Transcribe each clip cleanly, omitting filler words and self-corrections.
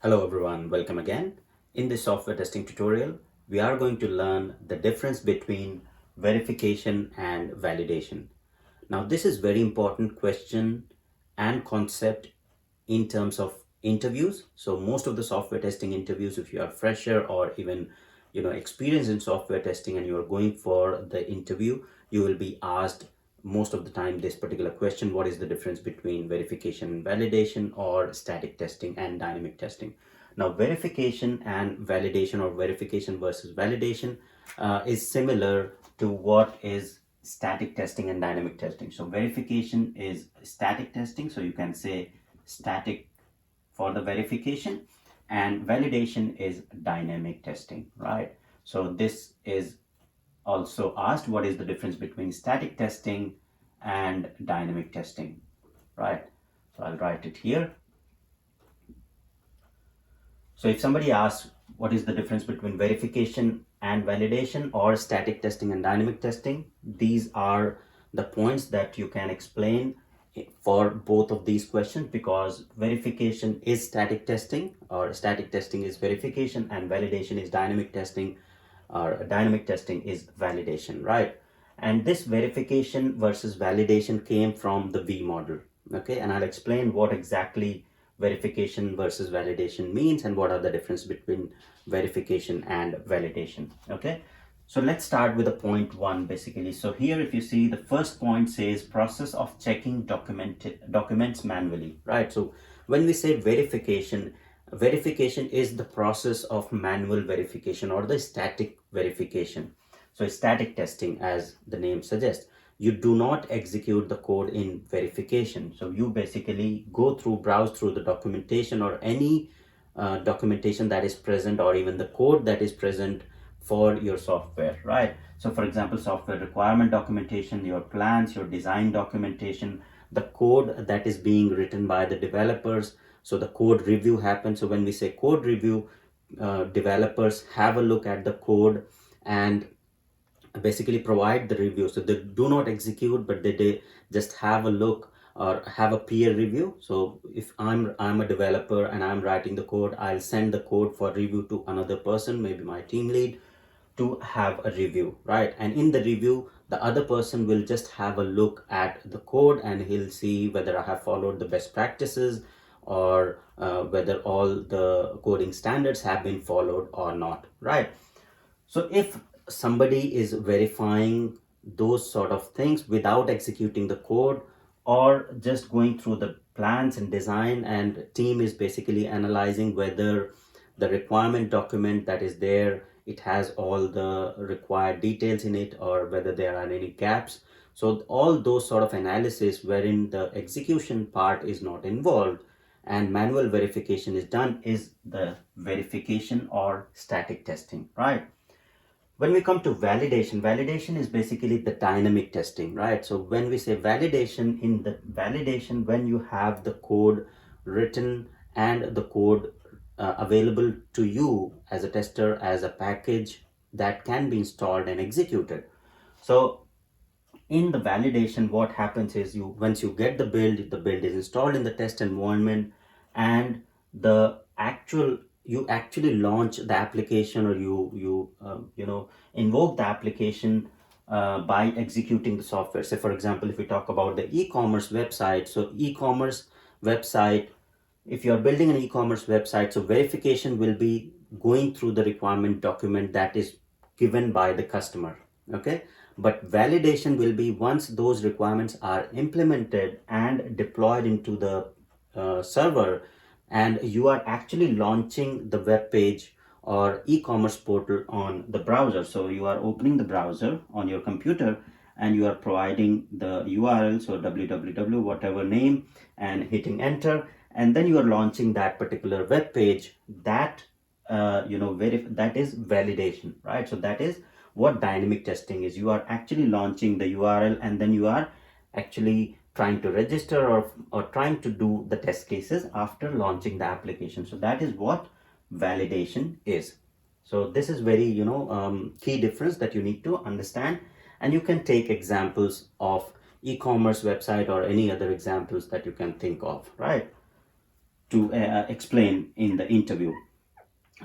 Hello everyone, welcome again. In this software testing tutorial, we are going to learn the difference between verification and validation. Now this is very important question and concept in terms of interviews. So most of the software testing interviews, if you are fresher or even experienced in software testing and you are going for the interview, you will be asked most of the time this particular question: what is the difference between verification and validation, or static testing and dynamic testing? Now verification and validation, or verification versus validation, is similar to what is static testing and dynamic testing. So verification is static testing, so you can say static for the verification, and validation is dynamic testing, right? So this is also asked, what is the difference between static testing and dynamic testing, right? So I'll write it here. So if somebody asks what is the difference between verification and validation, or static testing and dynamic testing, these are the points that you can explain for both of these questions, because verification is static testing, or static testing is verification, and validation is dynamic testing, or dynamic testing is validation, right? And this verification versus validation came from the V model, okay? And I'll explain what exactly verification versus validation means and what are the difference between verification and validation, okay? So let's start with the point one basically. So here, if you see, the first point says process of checking documents manually, right? So when we say verification, verification is the process of manual verification or the static verification. So static testing, as the name suggests, you do not execute the code in verification. So you basically go through, browse through the documentation, or any documentation that is present, or even the code that is present for your software, right? So for example, software requirement documentation, your plans, your design documentation, the code that is being written by the developers. So the code review happens. So when we say code review, developers have a look at the code and basically provide the review. So they do not execute, but they just have a look or have a peer review. So if I'm a developer and I'm writing the code, I'll send the code for review to another person, maybe my team lead, to have a review, right? And in the review, the other person will just have a look at the code and he'll see whether I have followed the best practices, or whether all the coding standards have been followed or not, right? So if somebody is verifying those sort of things without executing the code, or just going through the plans and design, and team is basically analyzing whether the requirement document that is there, it has all the required details in it, or whether there are any gaps. So all those sort of analysis wherein the execution part is not involved and manual verification is done is the verification or static testing, right? When we come to validation, validation is basically the dynamic testing, right? So when we say validation, in the validation, when you have the code written and the code available to you as a tester, as a package that can be installed and executed. So in the validation, what happens is, you once you get the build is installed in the test environment, and the actual you actually launch the application, or you invoke the application by executing the software. Say for example, if we talk about the e-commerce website, so e-commerce website, if you are building an e-commerce website, so verification will be going through the requirement document that is given by the customer, okay? But validation will be once those requirements are implemented and deployed into the server, and you are actually launching the web page or e-commerce portal on the browser. So you are opening the browser on your computer and you are providing the URL, so www whatever name, and hitting enter, and then you are launching that particular web page. That that is validation, right? So that is what dynamic testing is. You are actually launching the URL, and then you are actually trying to register, or trying to do the test cases after launching the application. So that is what validation is. So this is very key difference that you need to understand, and you can take examples of e-commerce website or any other examples that you can think of, right? to explain in the interview.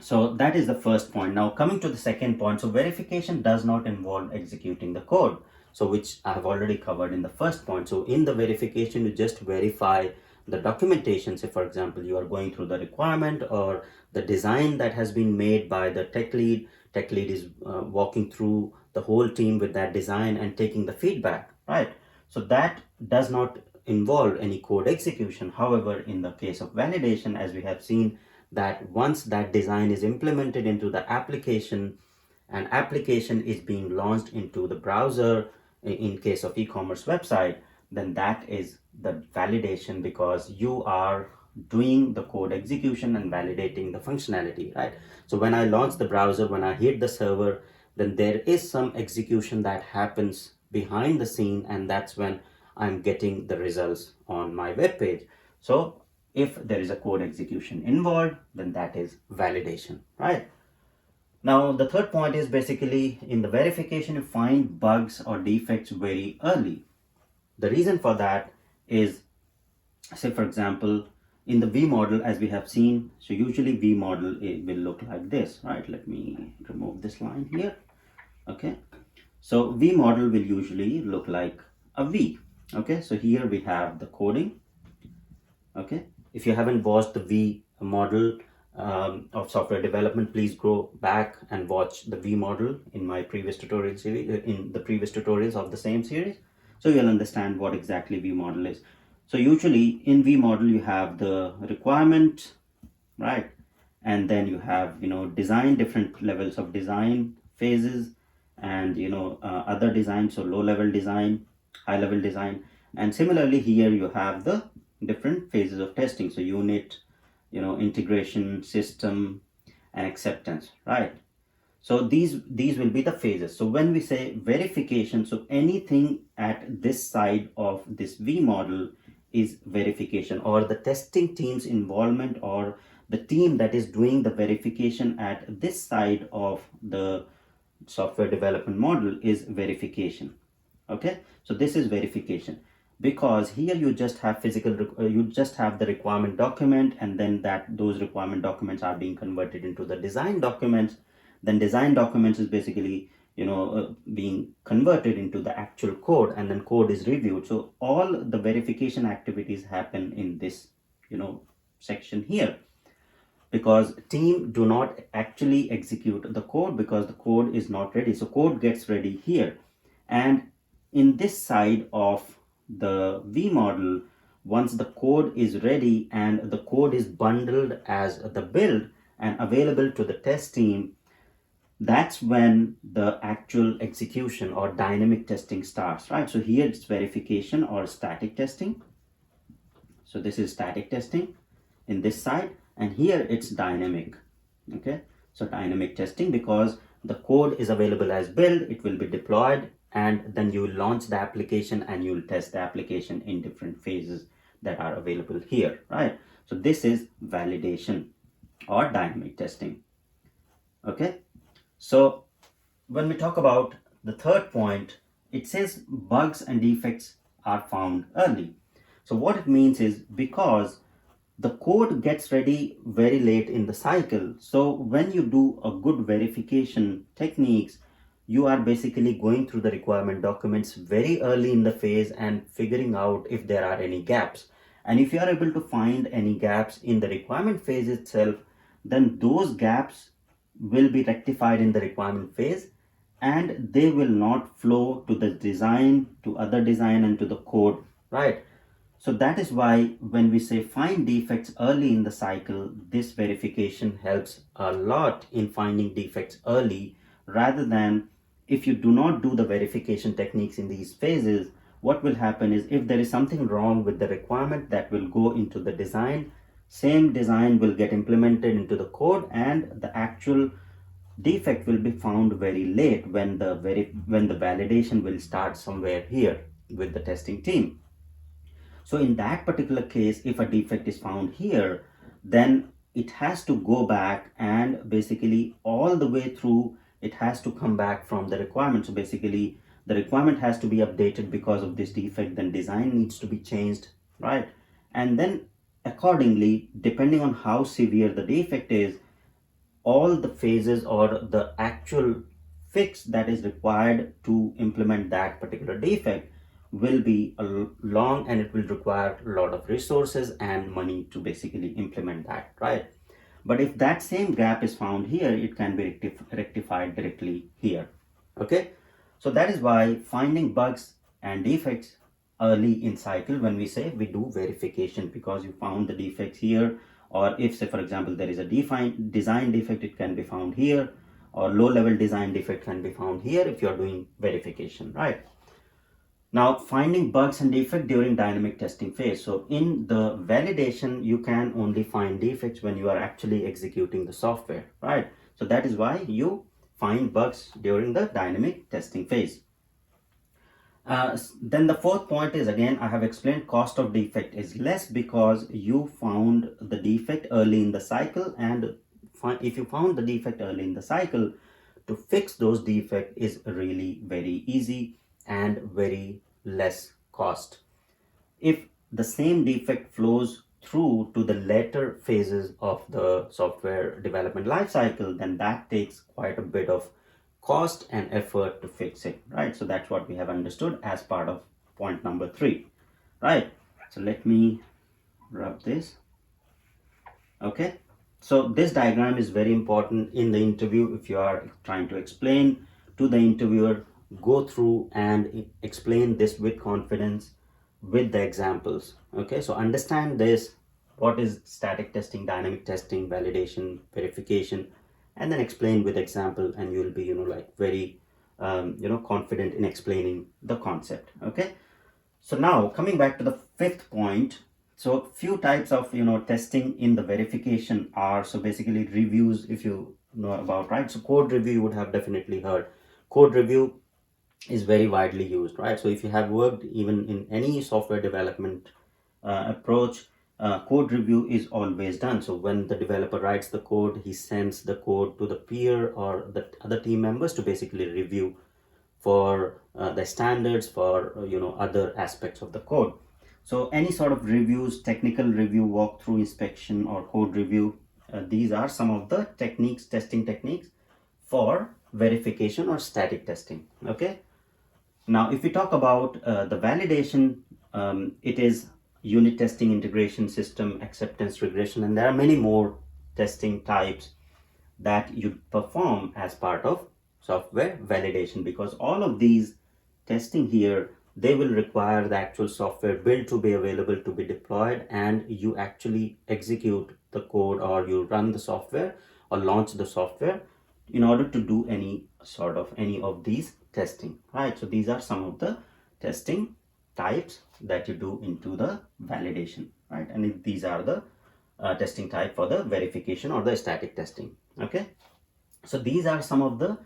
So that is the first point. Now coming to the second point, so verification does not involve executing the code. So which I have already covered in the first point. So in the verification, you just verify the documentation. Say for example, you are going through the requirement or the design that has been made by the tech lead. Tech lead is walking through the whole team with that design and taking the feedback, right? So that does not involve any code execution. However, in the case of validation, as we have seen, that once that design is implemented into the application, and application is being launched into the browser in case of e-commerce website, then that is the validation, because you are doing the code execution and validating the functionality, right? So when I launch the browser, when I hit the server, then there is some execution that happens behind the scene, and that's when I'm getting the results on my web page. So if there is a code execution involved, then that is validation, right? Now, the third point is basically in the verification, you find bugs or defects very early. The reason for that is, say for example, in the V model, as we have seen, so usually V model, it will look like this, right? Let me remove this line here. Okay. So V model will usually look like a V. Okay. So here we have the coding. Okay. If you haven't watched the V model of software development, please go back and watch the V model in my previous tutorial series, in the previous tutorials of the same series. So you'll understand what exactly V model is. So usually in V model, you have the requirement, right? And then you have, design, different levels of design phases, and, other design. So low level design, high level design. And similarly here you have the different phases of testing. So unit, integration, system, and acceptance, right? So these will be the phases. So when we say verification, so anything at this side of this V model is verification, or the testing team's involvement, or the team that is doing the verification at this side of the software development model is verification. Okay, so this is verification, because here you just have you just have the requirement document, and then those requirement documents are being converted into the design documents. Then design documents is basically being converted into the actual code, and then code is reviewed. So all the verification activities happen in this section here, because team do not actually execute the code because the code is not ready. So code gets ready here, and in this side of the V model, once the code is ready and the code is bundled as the build and available to the test team, that's when the actual execution or dynamic testing starts, right? So here it's verification or static testing. So this is static testing in this side, and here it's dynamic. Okay, so dynamic testing, because the code is available as build, it will be deployed, and then you will launch the application and you will test the application in different phases that are available here, right? So this is validation or dynamic testing. Okay, so when we talk about the third point, it says bugs and defects are found early. So what it means is, because the code gets ready very late in the cycle. So when you do a good verification techniques, you are basically going through the requirement documents very early in the phase and figuring out if there are any gaps. And if you are able to find any gaps in the requirement phase itself, then those gaps will be rectified in the requirement phase, and they will not flow to the design, to other design, and to the code, right? So that is why when we say find defects early in the cycle, this verification helps a lot in finding defects early, rather than if you do not do the verification techniques in these phases. What will happen is, if there is something wrong with the requirement, that will go into the design, same design will get implemented into the code, and the actual defect will be found very late, when the validation will start somewhere here with the testing team. So in that particular case, if a defect is found here, then it has to go back, and basically all the way through it has to come back from the requirement. So basically the requirement has to be updated because of this defect, then design needs to be changed, right? And then accordingly, depending on how severe the defect is, all the phases or the actual fix that is required to implement that particular defect will be long, and it will require a lot of resources and money to basically implement that, right? But if that same gap is found here, it can be rectified directly here. Okay, so that is why finding bugs and defects early in cycle, when we say we do verification, because you found the defects here, or if say for example there is a defined design defect, it can be found here, or low level design defect can be found here if you are doing verification, right? Now, finding bugs and defect during dynamic testing phase. So in the validation, you can only find defects when you are actually executing the software, right? So that is why you find bugs during the dynamic testing phase. Then the fourth point is, again, I have explained, cost of defect is less because you found the defect early in the cycle, and if you found the defect early in the cycle, to fix those defects is really very easy and very less cost. If the same defect flows through to the later phases of the software development lifecycle, then that takes quite a bit of cost and effort to fix it, right? So that's what we have understood as part of point number 3, right? So let me rub this. Okay, so this diagram is very important in the interview. If you are trying to explain to the interviewer, go through and explain this with confidence with the examples. Okay, so understand this, what is static testing, dynamic testing, validation, verification, and then explain with example, and you'll be like very confident in explaining the concept. Okay, so now coming back to the 5th point. So few types of testing in the verification are, so basically reviews, if you know about, right? So code review you would have definitely heard. Code review is very widely used, right? So if you have worked even in any software development approach, code review is always done. So when the developer writes the code, he sends the code to the peer or the other team members to basically review for the standards, for other aspects of the code. So any sort of reviews, technical review, walkthrough inspection, or code review, these are some of the techniques, testing techniques for verification or static testing. Okay, now if we talk about the validation, it is unit testing, integration, system acceptance, regression, and there are many more testing types that you perform as part of software validation, because all of these testing here, they will require the actual software build to be available to be deployed, and you actually execute the code, or you run the software or launch the software in order to do any of these testing, right? So these are some of the testing types that you do into the validation, right? And these are the testing type for the verification or the static testing. Okay, so these are some of the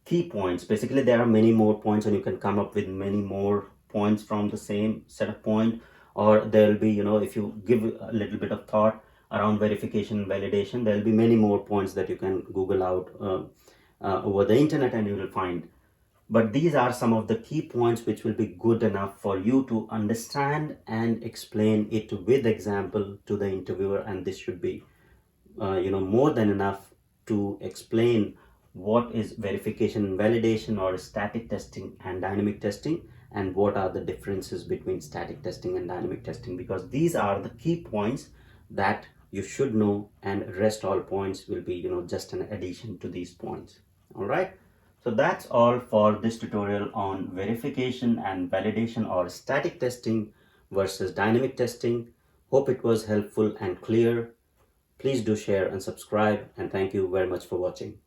key points. Basically there are many more points, and you can come up with many more points from the same set of point, or there will be if you give a little bit of thought around verification and validation, there will be many more points that you can Google out over the internet, and you will find. But these are some of the key points which will be good enough for you to understand and explain it with example to the interviewer, and this should be more than enough to explain what is verification and validation, or static testing and dynamic testing, and what are the differences between static testing and dynamic testing, because these are the key points that you should know, and rest all points will be just an addition to these points. All right, so that's all for this tutorial on verification and validation, or static testing versus dynamic testing. Hope it was helpful and clear. Please do share and subscribe, and thank you very much for watching.